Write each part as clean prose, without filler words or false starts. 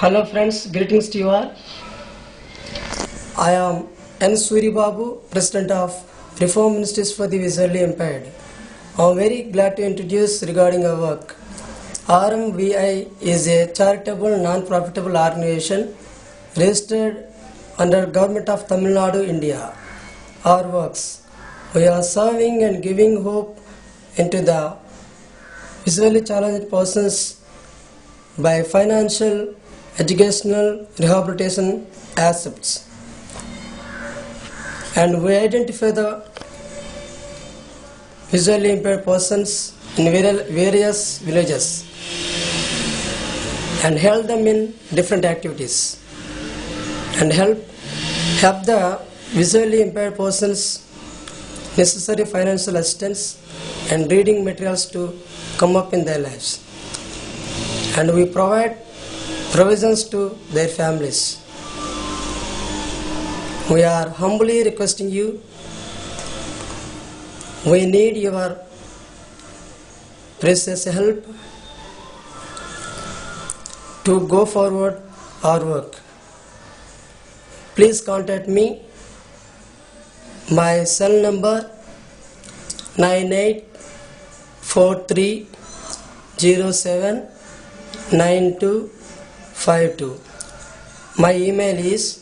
Hello friends, greetings to you all. I am N. Suri Babu, President of Reform Ministries for the Visually Impaired. I am very glad to introduce regarding our work. RMVI is a charitable non-profitable organization registered under Government of Tamil Nadu, India. Our works. We are serving and giving hope into the visually challenged persons by financial, educational, rehabilitation aspects. And we identify the visually impaired persons in various villages and help them in different activities and help the visually impaired persons necessary financial assistance and reading materials to come up in their lives. And we provide provisions to their families. We are humbly requesting you, we need your precious help to go forward our work. Please contact me. My cell number 9843079252. My email is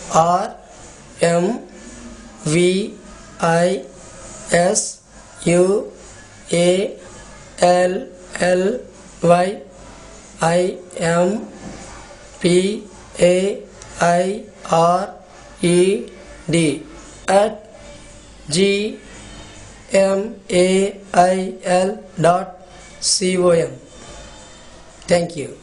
rmvillimpaired@gmail.com. Thank you.